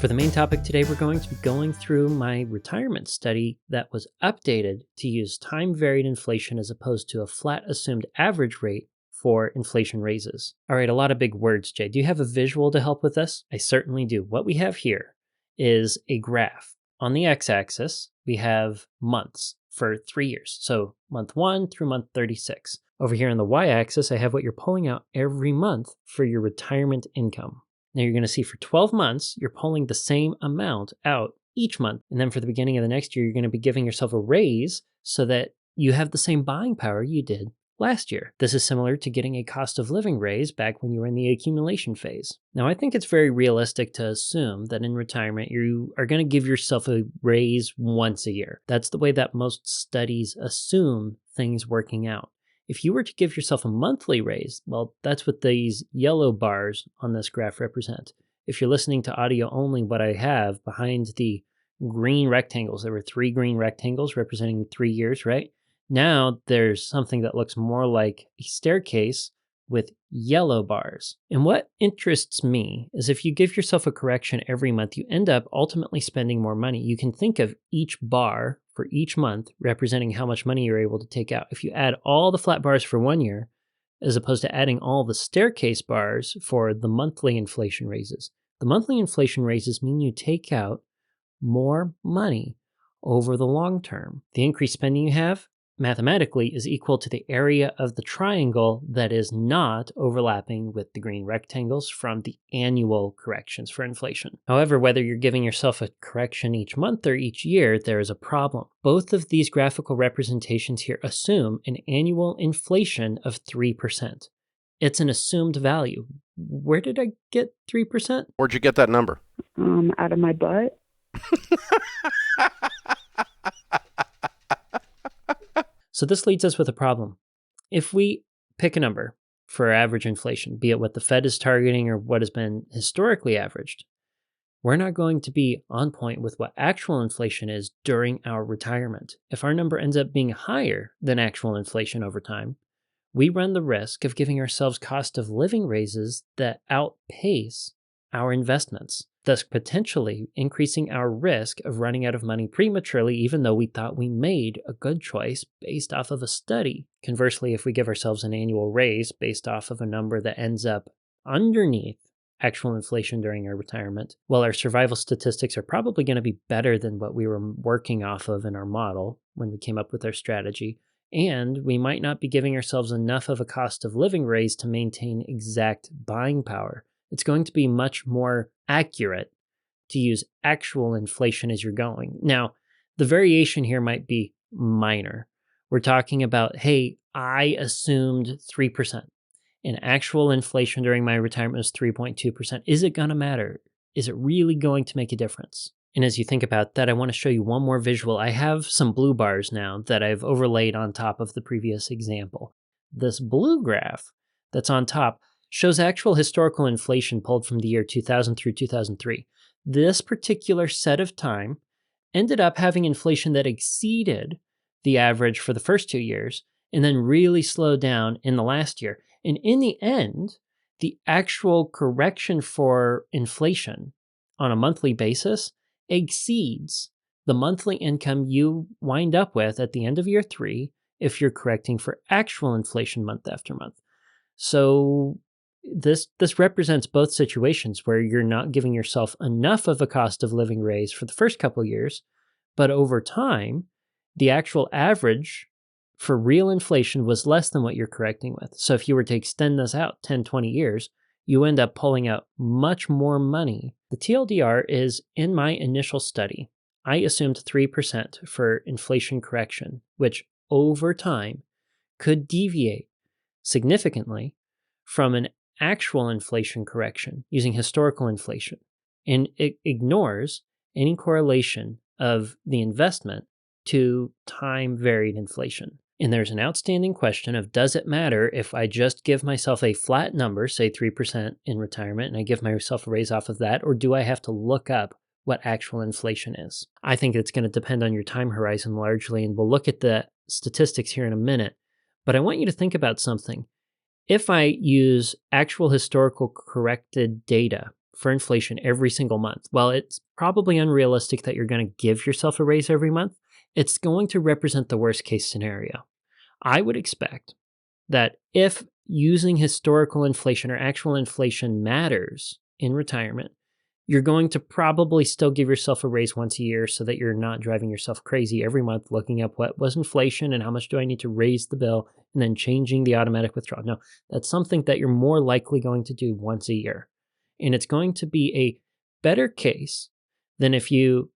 For the main topic today, we're going to be going through my retirement study that was updated to use time-varied inflation as opposed to a flat assumed average rate for inflation raises. All right, a lot of big words, Jay. Do you have a visual to help with this? I certainly do. What we have here is a graph. On the x-axis, we have months for 3 years. So month 1 through month 36. Over here on the y-axis, I have what you're pulling out every month for your retirement income. Now you're going to see for 12 months, you're pulling the same amount out each month. And then for the beginning of the next year, you're going to be giving yourself a raise so that you have the same buying power you did last year. This is similar to getting a cost of living raise back when you were in the accumulation phase. Now, I think it's very realistic to assume that in retirement, you are going to give yourself a raise once a year. That's the way that most studies assume things working out. If you were to give yourself a monthly raise, well, that's what these yellow bars on this graph represent. If you're listening to audio only, what I have behind the green rectangles, there were 3 green rectangles representing 3 years, right? Now there's something that looks more like a staircase with yellow bars. And what interests me is if you give yourself a correction every month, you end up ultimately spending more money. You can think of each bar for each month representing how much money you're able to take out. If you add all the flat bars for 1 year, as opposed to adding all the staircase bars for the monthly inflation raises, the monthly inflation raises mean you take out more money over the long term. The increased spending you have mathematically is equal to the area of the triangle that is not overlapping with the green rectangles from the annual corrections for inflation. However, whether you're giving yourself a correction each month or each year, there is a problem. Both of these graphical representations here assume an annual inflation of 3%. It's an assumed value. Where did I get 3%? Where'd you get that number? Out of my butt. So this leads us with a problem. If we pick a number for average inflation, be it what the Fed is targeting or what has been historically averaged, we're not going to be on point with what actual inflation is during our retirement. If our number ends up being higher than actual inflation over time, we run the risk of giving ourselves cost of living raises that outpace our investments, thus potentially increasing our risk of running out of money prematurely, even though we thought we made a good choice based off of a study. Conversely, if we give ourselves an annual raise based off of a number that ends up underneath actual inflation during our retirement, well, our survival statistics are probably going to be better than what we were working off of in our model when we came up with our strategy. And we might not be giving ourselves enough of a cost of living raise to maintain exact buying power. It's going to be much more accurate to use actual inflation as you're going. Now, the variation here might be minor. We're talking about, hey, I assumed 3%, and actual inflation during my retirement was 3.2%. Is it going to matter? Is it really going to make a difference? And as you think about that, I want to show you one more visual. I have some blue bars now that I've overlaid on top of the previous example. This blue graph that's on top shows actual historical inflation pulled from the year 2000 through 2003. This particular set of time ended up having inflation that exceeded the average for the first 2 years and then really slowed down in the last year. And in the end, the actual correction for inflation on a monthly basis exceeds the monthly income you wind up with at the end of year 3 if you're correcting for actual inflation month after month. So this represents both situations where you're not giving yourself enough of a cost of living raise for the first couple years, but over time, the actual average for real inflation was less than what you're correcting with. So if you were to extend this out 10, 20 years, you end up pulling out much more money. The TLDR is, in my initial study, I assumed 3% for inflation correction, which over time could deviate significantly from an actual inflation correction using historical inflation. And it ignores any correlation of the investment to time-varied inflation. And there's an outstanding question of, does it matter if I just give myself a flat number, say 3% in retirement, and I give myself a raise off of that, or do I have to look up what actual inflation is? I think it's going to depend on your time horizon largely, and we'll look at the statistics here in a minute. But I want you to think about something. If I use actual historical corrected data for inflation every single month, while it's probably unrealistic that you're going to give yourself a raise every month, it's going to represent the worst case scenario. I would expect that if using historical inflation or actual inflation matters in retirement, you're going to probably still give yourself a raise once a year so that you're not driving yourself crazy every month looking up what was inflation and how much do I need to raise the bill and then changing the automatic withdrawal. No, that's something that you're more likely going to do once a year. And it's going to be a better case than if you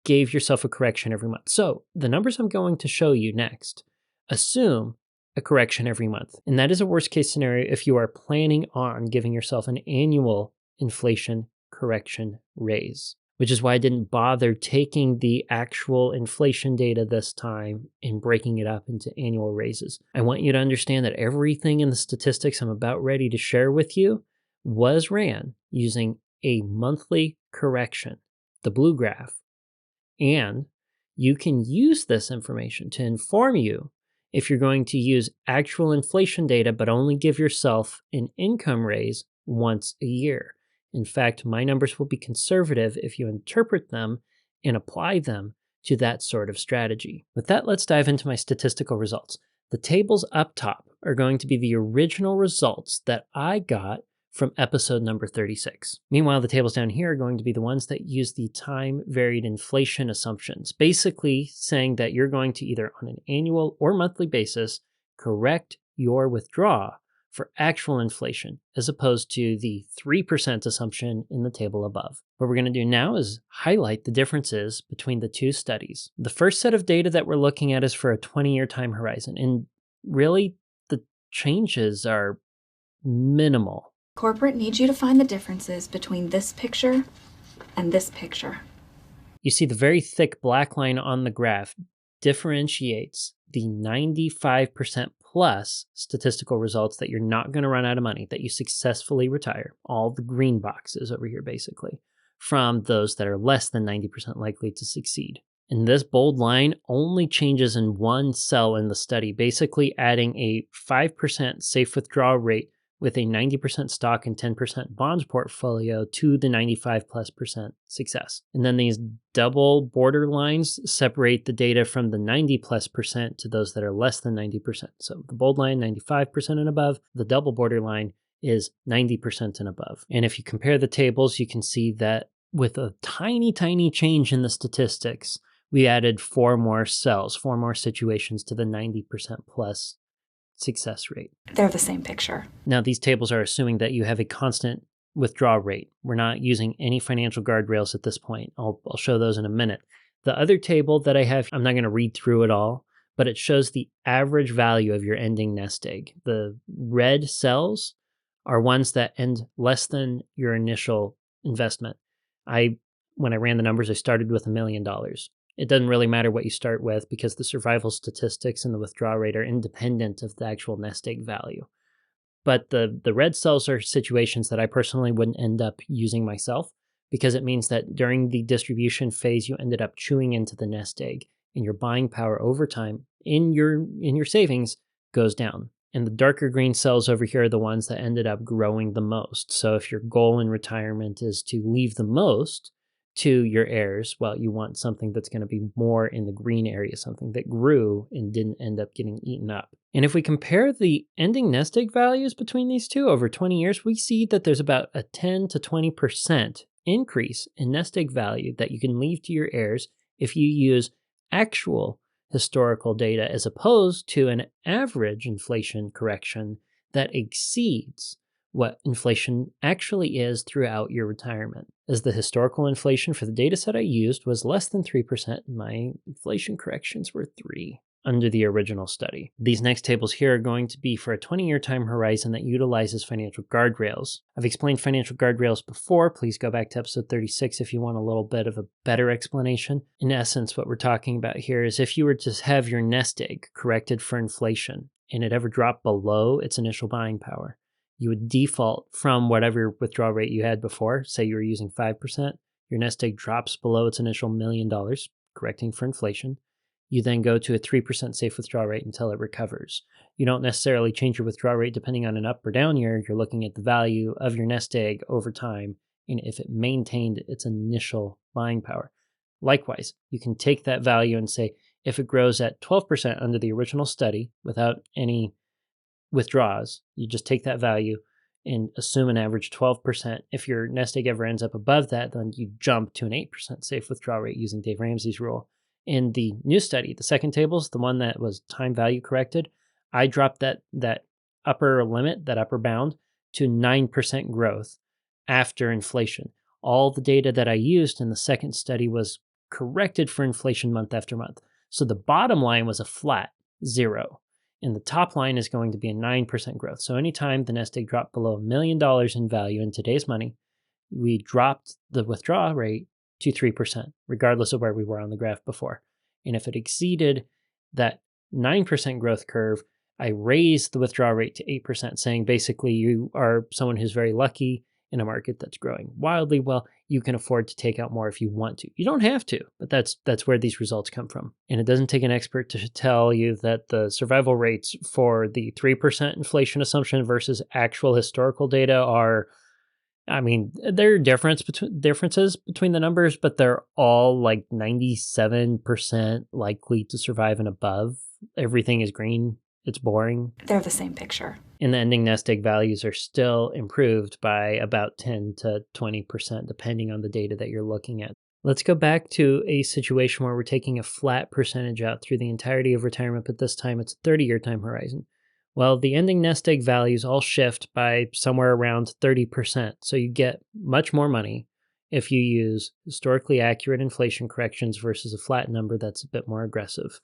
gave yourself a correction every month. So the numbers I'm going to show you next assume a correction every month. And that is a worst case scenario if you are planning on giving yourself an annual inflation correction raise, which is why I didn't bother taking the actual inflation data this time and breaking it up into annual raises. I want you to understand that everything in the statistics I'm about ready to share with you was ran using a monthly correction, the blue graph. And you can use this information to inform you if you're going to use actual inflation data but only give yourself an income raise once a year. In fact, my numbers will be conservative if you interpret them and apply them to that sort of strategy. With that, let's dive into my statistical results. The tables up top are going to be the original results that I got from episode number 36. Meanwhile, the tables down here are going to be the ones that use the time-varied inflation assumptions, basically saying that you're going to either on an annual or monthly basis correct your withdrawal for actual inflation, as opposed to the 3% assumption in the table above. What we're going to do now is highlight the differences between the two studies. The first set of data that we're looking at is for a 20-year time horizon, and really the changes are minimal. Corporate needs you to find the differences between this picture and this picture. You see the very thick black line on the graph differentiates the 95% plus statistical results that you're not going to run out of money, that you successfully retire, all the green boxes over here basically, from those that are less than 90% likely to succeed. And this bold line only changes in one cell in the study, basically adding a 5% safe withdrawal rate with a 90% stock and 10% bonds portfolio to the 95+% success. And then these double border lines separate the data from the 90+% to those that are less than 90%. So the bold line, 95% and above, the double border line is 90% and above. And if you compare the tables, you can see that with a tiny, tiny change in the statistics, we added 4 more cells, 4 more situations to the 90% plus success rate. They're the same picture. Now, these tables are assuming that you have a constant withdrawal rate. We're not using any financial guardrails at this point. I'll show those in a minute. The other table that I have, I'm not going to read through it all, but it shows the average value of your ending nest egg. The red cells are ones that end less than your initial investment. When I ran the numbers, I started with $1 million. It doesn't really matter what you start with because the survival statistics and the withdrawal rate are independent of the actual nest egg value. But the red cells are situations that I personally wouldn't end up using myself because it means that during the distribution phase, you ended up chewing into the nest egg and your buying power over time in your savings goes down. And the darker green cells over here are the ones that ended up growing the most. So if your goal in retirement is to leave the most to your heirs, well, you want something that's going to be more in the green area, something that grew and didn't end up getting eaten up. And if we compare the ending nest egg values between these two over 20 years, we see that there's about a 10 to 20% increase in nest egg value that you can leave to your heirs if you use actual historical data as opposed to an average inflation correction that exceeds what inflation actually is throughout your retirement. As the historical inflation for the data set I used was less than 3%, my inflation corrections were 3 under the original study. These next tables here are going to be for a 20-year time horizon that utilizes financial guardrails. I've explained financial guardrails before. Please go back to episode 36 if you want a little bit of a better explanation. In essence, what we're talking about here is if you were to have your nest egg corrected for inflation and it ever dropped below its initial buying power, you would default from whatever withdrawal rate you had before. Say you were using 5%, your nest egg drops below its initial $1 million, correcting for inflation. You then go to a 3% safe withdrawal rate until it recovers. You don't necessarily change your withdrawal rate depending on an up or down year. You're looking at the value of your nest egg over time and if it maintained its initial buying power. Likewise, you can take that value and say, if it grows at 12% under the original study without any withdrawals, you just take that value and assume an average 12%. If your nest egg ever ends up above that, then you jump to an 8% safe withdrawal rate using Dave Ramsey's rule. In the new study, the second table is the one that was time value corrected. I dropped that upper limit, that upper bound, to 9% growth after inflation. All the data that I used in the second study was corrected for inflation month after month. So the bottom line was a flat 0. And the top line is going to be a 9% growth. So anytime the nest egg dropped below $1 million in value in today's money, we dropped the withdrawal rate to 3%, regardless of where we were on the graph before. And if it exceeded that 9% growth curve, I raised the withdrawal rate to 8%, saying basically you are someone who's very lucky in a market that's growing wildly well. You can afford to take out more if you want to. You don't have to, but that's where these results come from. And it doesn't take an expert to tell you that the survival rates for the 3% inflation assumption versus actual historical data are, I mean, there are differences between the numbers, but they're all like 97% likely to survive and above. Everything is green. It's boring. They're the same picture. And the ending nest egg values are still improved by about 10 to 20%, depending on the data that you're looking at. Let's go back to a situation where we're taking a flat percentage out through the entirety of retirement, but this time it's a 30-year time horizon. Well, the ending nest egg values all shift by somewhere around 30%. So you get much more money if you use historically accurate inflation corrections versus a flat number that's a bit more aggressive.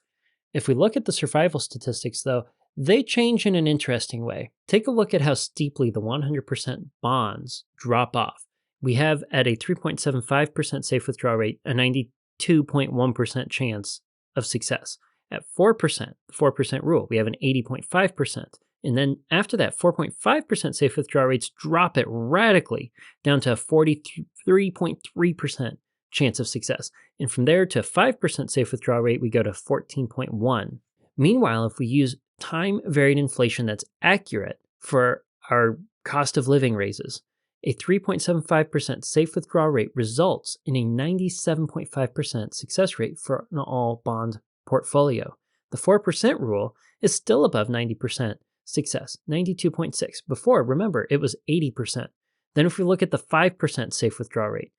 If we look at the survival statistics, though, they change in an interesting way. Take a look at how steeply the 100% bonds drop off. We have at a 3.75% safe withdrawal rate, a 92.1% chance of success. At 4%, the 4% rule, we have an 80.5%. And then after that, 4.5% safe withdrawal rates drop it radically down to a 43.3% chance of success. And from there to a 5% safe withdrawal rate, we go to 14.1. Meanwhile, if we use time-varied inflation that's accurate for our cost of living raises, a 3.75% safe withdrawal rate results in a 97.5% success rate for an all-bond portfolio. The 4% rule is still above 90% success, 92.6. Before, remember, it was 80%. Then if we look at the 5% safe withdrawal rate,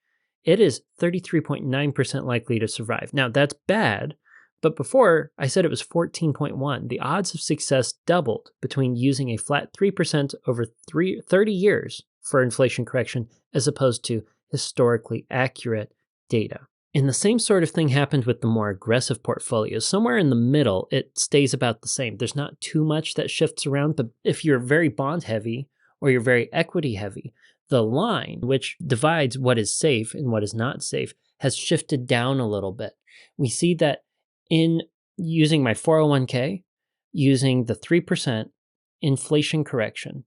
it is 33.9% likely to survive. Now, that's bad, but before I said it was 14.1. The odds of success doubled between using a flat 3% over 30 years for inflation correction as opposed to historically accurate data. And the same sort of thing happened with the more aggressive portfolios. Somewhere in the middle, it stays about the same. There's not too much that shifts around, but if you're very bond heavy or you're very equity heavy, the line which divides what is safe and what is not safe has shifted down a little bit. We see that in using my 401k, using the 3% inflation correction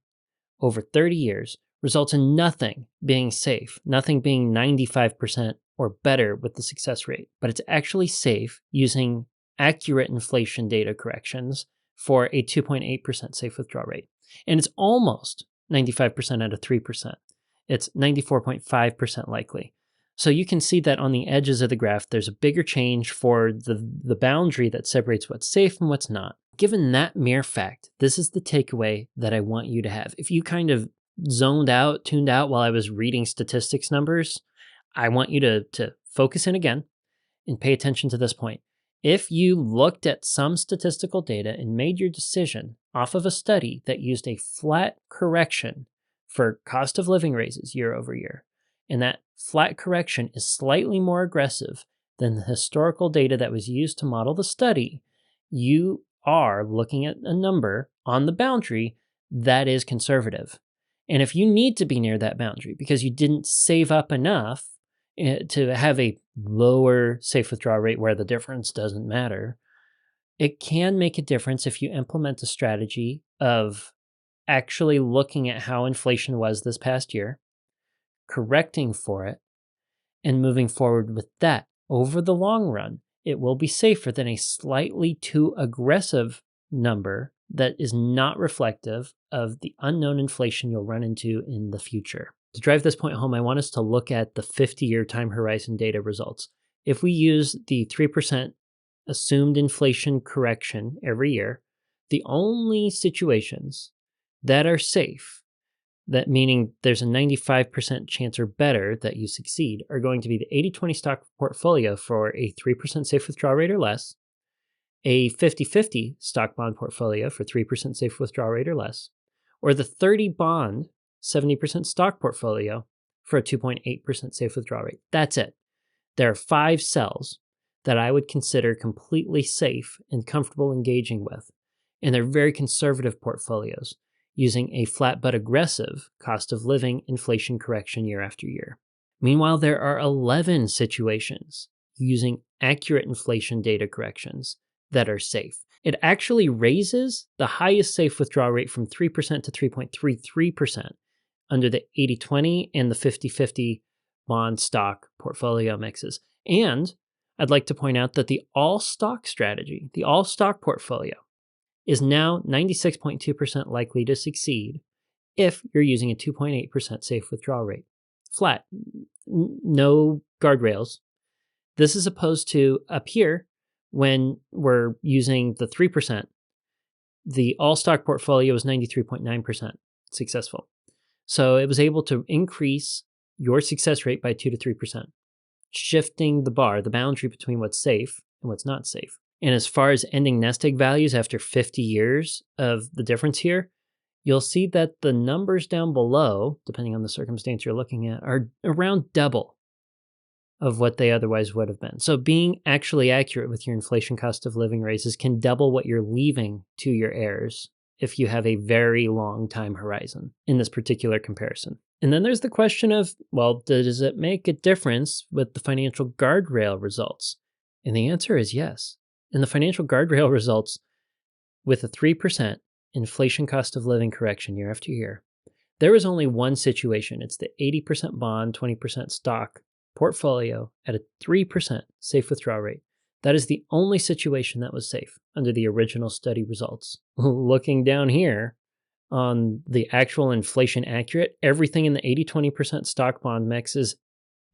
over 30 years results in nothing being safe, nothing being 95% or better with the success rate. But it's actually safe using accurate inflation data corrections for a 2.8% safe withdrawal rate. And it's almost 95% out of 3%. It's 94.5% likely. So you can see that on the edges of the graph, there's a bigger change for the boundary that separates what's safe and what's not. Given that mere fact, this is the takeaway that I want you to have. If you kind of tuned out while I was reading statistics numbers, I want you to focus in again and pay attention to this point. If you looked at some statistical data and made your decision off of a study that used a flat correction for cost of living raises year over year, and that flat correction is slightly more aggressive than the historical data that was used to model the study, you are looking at a number on the boundary that is conservative. And if you need to be near that boundary because you didn't save up enough to have a lower safe withdrawal rate where the difference doesn't matter, it can make a difference if you implement a strategy of actually looking at how inflation was this past year, correcting for it, and moving forward with that. Over the long run, it will be safer than a slightly too aggressive number that is not reflective of the unknown inflation you'll run into in the future. To drive this point home, I want us to look at the 50-year time horizon data results. If we use the 3% assumed inflation correction every year, the only situations that are safe, that meaning there's a 95% chance or better that you succeed, are going to be the 80/20 stock portfolio for a 3% safe withdrawal rate or less, a 50/50 stock bond portfolio for 3% safe withdrawal rate or less, or the 30 bond 70% stock portfolio for a 2.8% safe withdrawal rate. That's it. There are 5 cells that I would consider completely safe and comfortable engaging with, and they're very conservative portfolios using a flat but aggressive cost of living inflation correction year after year. Meanwhile, there are 11 situations using accurate inflation data corrections that are safe. It actually raises the highest safe withdrawal rate from 3% to 3.33% under the 80/20 and the 50/50 bond stock portfolio mixes. And I'd like to point out that the all stock strategy, the all stock portfolio, is now 96.2% likely to succeed if you're using a 2.8% safe withdrawal rate. Flat, no guardrails. This is opposed to up here when we're using the 3%. The all stock portfolio is 93.9% successful. So it was able to increase your success rate by 2 to 3%, shifting the bar, the boundary between what's safe and what's not safe. And as far as ending nest egg values after 50 years of the difference here, you'll see that the numbers down below, depending on the circumstance you're looking at, are around double of what they otherwise would have been. So being actually accurate with your inflation cost of living raises can double what you're leaving to your heirs if you have a very long time horizon in this particular comparison. And then there's the question of, well, does it make a difference with the financial guardrail results? And the answer is yes. In the financial guardrail results, with a 3% inflation cost of living correction year after year, there is only one situation. It's the 80% bond, 20% stock portfolio at a 3% safe withdrawal rate. That is the only situation that was safe under the original study results. Looking down here on the actual inflation accurate, everything in the 80/20% stock bond mix is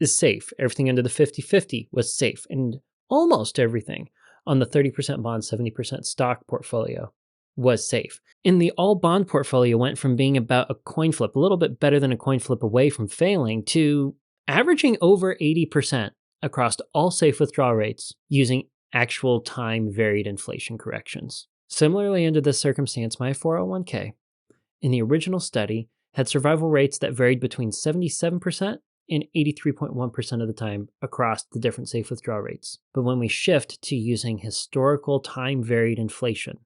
safe. Everything under the 50/50 was safe. And almost everything on the 30% bond, 70% stock portfolio was safe. And the all bond portfolio went from being about a coin flip, a little bit better than a coin flip away from failing, to averaging over 80% across all safe withdrawal rates using actual time varied inflation corrections. Similarly, under this circumstance, my 401k in the original study had survival rates that varied between 77% and 83.1% of the time across the different safe withdrawal rates. But when we shift to using historical time varied inflation,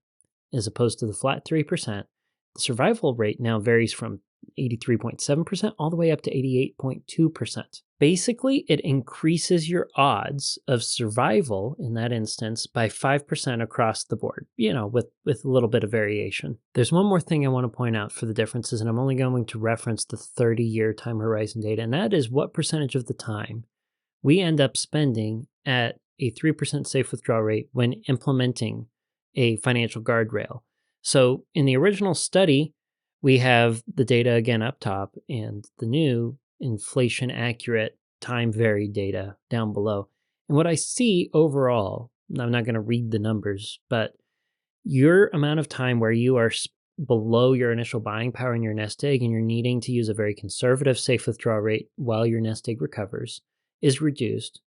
as opposed to the flat 3%, the survival rate now varies from 83.7% all the way up to 88.2%. Basically, it increases your odds of survival in that instance by 5% across the board, with a little bit of variation. There's one more thing I want to point out for the differences, and I'm only going to reference the 30-year time horizon data, and that is what percentage of the time we end up spending at a 3% safe withdrawal rate when implementing a financial guardrail. So in the original study, we have the data again up top and the new inflation accurate time varied data down below. And what I see overall, I'm not going to read the numbers, but your amount of time where you are below your initial buying power in your nest egg and you're needing to use a very conservative safe withdrawal rate while your nest egg recovers is reduced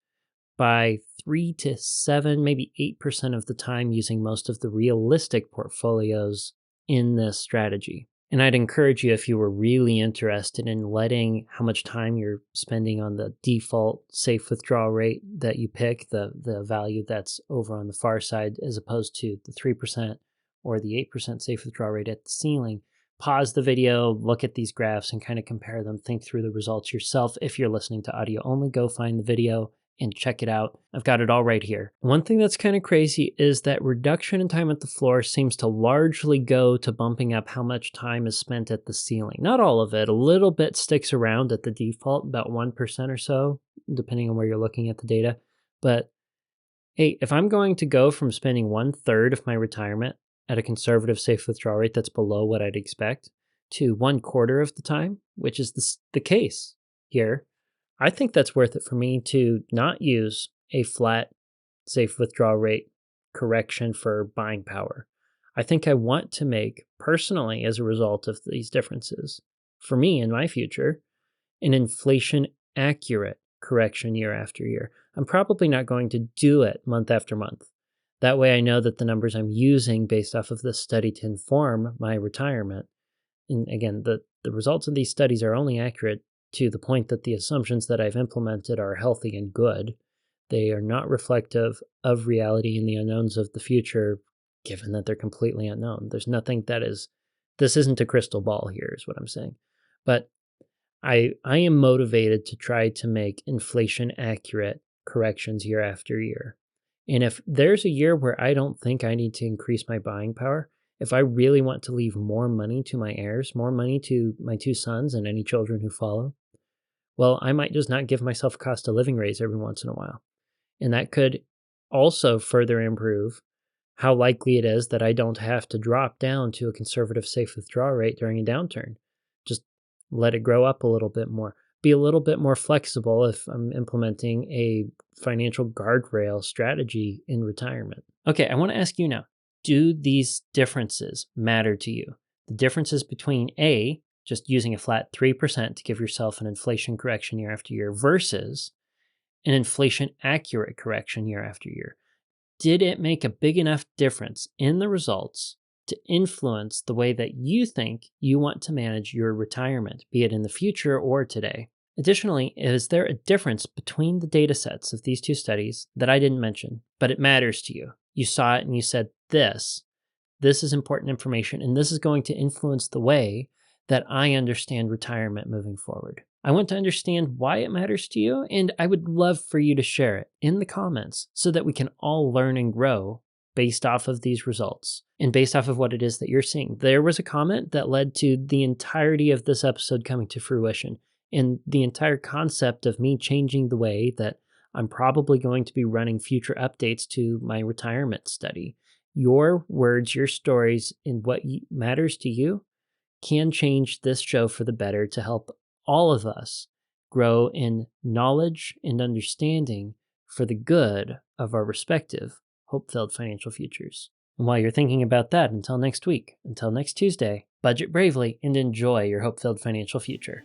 by 3 to 7, maybe 8% of the time using most of the realistic portfolios in this strategy. And I'd encourage you, if you were really interested in letting how much time you're spending on the default safe withdrawal rate that you pick, the value that's over on the far side, as opposed to the 3% or the 8% safe withdrawal rate at the ceiling, pause the video, look at these graphs and kind of compare them, think through the results yourself. If you're listening to audio only, go find the video and check it out. I've got it all right here. One thing that's kind of crazy is that reduction in time at the floor seems to largely go to bumping up how much time is spent at the ceiling. Not all of it. A little bit sticks around at the default, about 1% or so, depending on where you're looking at the data. But hey, if I'm going to go from spending 1/3 of my retirement at a conservative safe withdrawal rate that's below what I'd expect, to 1/4 of the time, which is the case here, I think that's worth it for me to not use a flat, safe withdrawal rate correction for buying power. I think I want to make, personally, as a result of these differences, for me in my future, an inflation accurate correction year after year. I'm probably not going to do it month after month. That way I know that the numbers I'm using based off of this study to inform my retirement, and again, the results of these studies are only accurate to the point that the assumptions that I've implemented are healthy and good. They are not reflective of reality and the unknowns of the future, given that they're completely unknown. There's nothing this isn't a crystal ball here, is what I'm saying. But I am motivated to try to make inflation accurate corrections year after year. And if there's a year where I don't think I need to increase my buying power, if I really want to leave more money to my heirs, more money to my 2 sons and any children who follow, well, I might just not give myself a cost of living raise every once in a while. And that could also further improve how likely it is that I don't have to drop down to a conservative safe withdrawal rate during a downturn. Just let it grow up a little bit more. Be a little bit more flexible if I'm implementing a financial guardrail strategy in retirement. Okay, I want to ask you now, do these differences matter to you? The differences between A, just using a flat 3% to give yourself an inflation correction year after year, versus an inflation accurate correction year after year. Did it make a big enough difference in the results to influence the way that you think you want to manage your retirement, be it in the future or today? Additionally, is there a difference between the data sets of these 2 studies that I didn't mention, but it matters to you? You saw it and you said, this is important information, and this is going to influence the way that I understand retirement moving forward. I want to understand why it matters to you, and I would love for you to share it in the comments so that we can all learn and grow based off of these results and based off of what it is that you're seeing. There was a comment that led to the entirety of this episode coming to fruition, and the entire concept of me changing the way that I'm probably going to be running future updates to my retirement study. Your words, your stories, and what matters to you can change this show for the better to help all of us grow in knowledge and understanding for the good of our respective hope-filled financial futures. And while you're thinking about that, until next week, until next Tuesday, budget bravely and enjoy your hope-filled financial future.